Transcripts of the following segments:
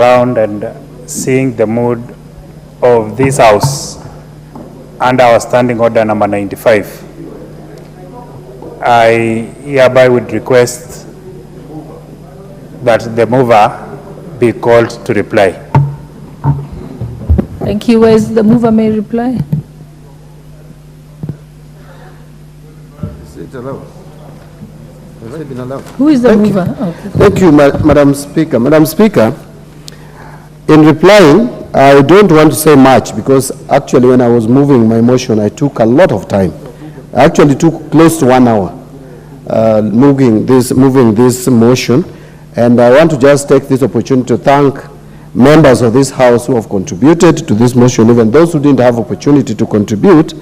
around and seeing the mood of this house under our standing order number 95, I hereby would request that the mover be called to reply. Thank you. Where is the mover? May reply. Is it allowed? Has it been allowed? Who is the mover? Okay. Thank you, Madam Speaker. Madam Speaker, in replying, I don't want to say much because actually when I was moving my motion, I took a lot of time. I actually took close to 1 hour moving this motion, and I want to just take this opportunity to thank members of this House who have contributed to this motion, even those who didn't have opportunity to contribute,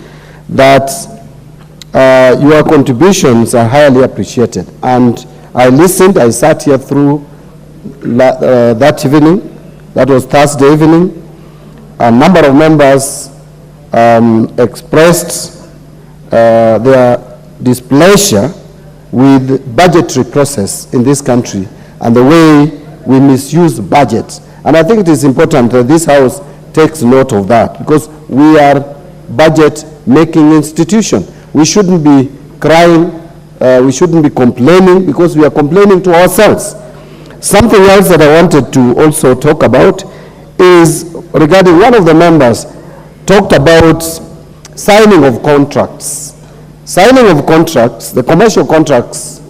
that your contributions are highly appreciated. And I listened, I sat here through that evening, that was Thursday evening. A number of members expressed their displeasure with budgetary process in this country and the way we misuse budget. And I think it is important that this House takes note of that, because we are budget-making institution. We shouldn't be crying, we shouldn't be complaining, because we are complaining to ourselves. Something else that I wanted to also talk about is regarding one of the members talked about signing of contracts. Signing of contracts, the commercial contracts,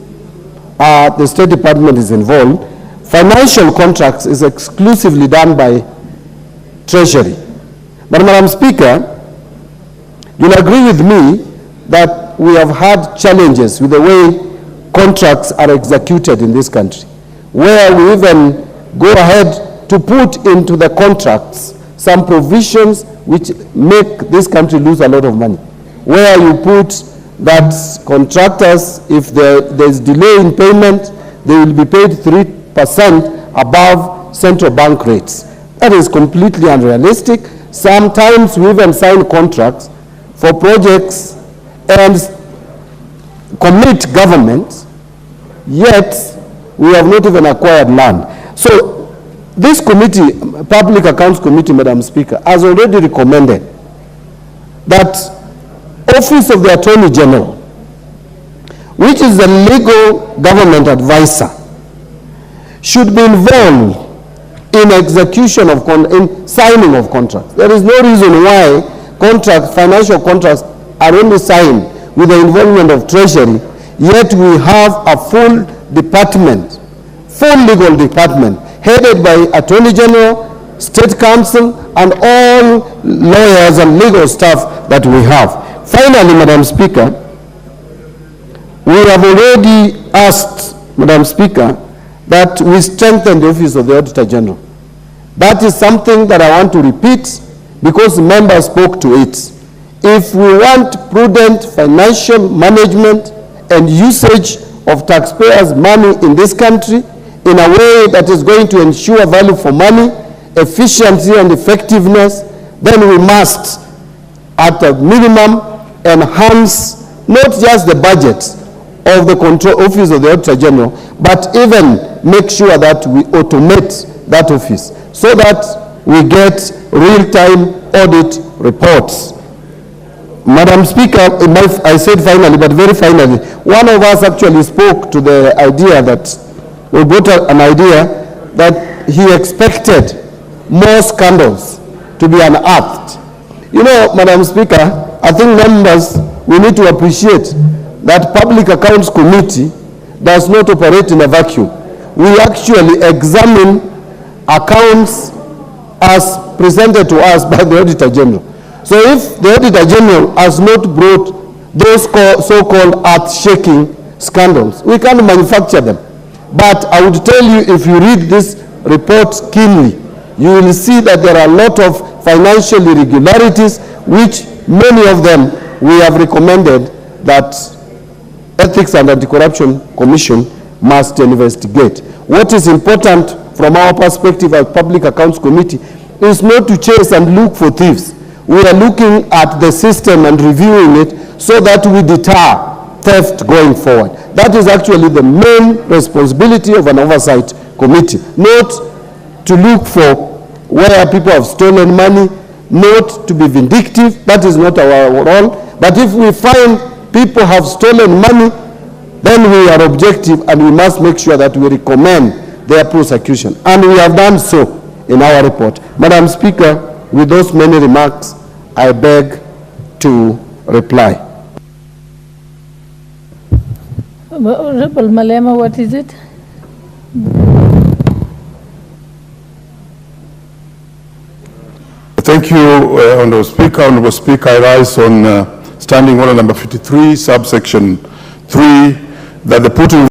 the State Department is involved. Financial contracts is exclusively done by Treasury. But Madam Speaker, you'll agree with me that we have had challenges with the way contracts are executed in this country, where we even go ahead to put into the contracts some provisions which make this country lose a lot of money, where you put that contractors, if there is delay in payment, they will be paid 3% above central bank rates. That is completely unrealistic. Sometimes we even sign contracts for projects and commit government, yet we have not even acquired land. So this committee, Public Accounts Committee, Madam Speaker, has already recommended that Office of the Attorney General, which is the legal government advisor, should be involved in execution of, in signing of contracts. There is no reason why financial contracts are only signed with the involvement of Treasury, yet we have a full department, full legal department, headed by Attorney General, State Council, and all lawyers and legal staff that we have. Finally, Madam Speaker, we have already asked, Madam Speaker, that we strengthen the Office of the Auditor General. That is something that I want to repeat because members spoke to it. If we want prudent financial management and usage of taxpayers' money in this country in a way that is going to ensure value for money, efficiency and effectiveness, then we must, at a minimum, enhance not just the budget of the Control Office of the Auditor General, but even make sure that we automate that office so that we get real-time audit reports. Madam Speaker, I said finally, but very finally, one of us actually spoke to the idea that, we brought an idea that he expected more scandals to be unearthed. You know, Madam Speaker, I think members, we need to appreciate that Public Accounts Committee does not operate in a vacuum. We actually examine accounts as presented to us by the Auditor General. So if the Auditor General has not brought those so-called earth-shaking scandals, we can't manufacture them. But I would tell you, if you read this report keenly, you will see that there are a lot of financial irregularities, which many of them we have recommended that Ethics and Anti-Corruption Commission must investigate. What is important from our perspective as Public Accounts Committee is not to chase and look for thieves. We are looking at the system and reviewing it so that we deter theft going forward. That is actually the main responsibility of an oversight committee, not to look for where people have stolen money, not to be vindictive. That is not our role. But if we find people have stolen money, then we are objective and we must make sure that we recommend their prosecution. And we have done so in our report. Madam Speaker, with those many remarks, I beg to reply. Honorable Malema, what is it? Thank you, Honourable Speaker. Honourable Speaker, I rise on standing order number 53, subsection 3, that the putting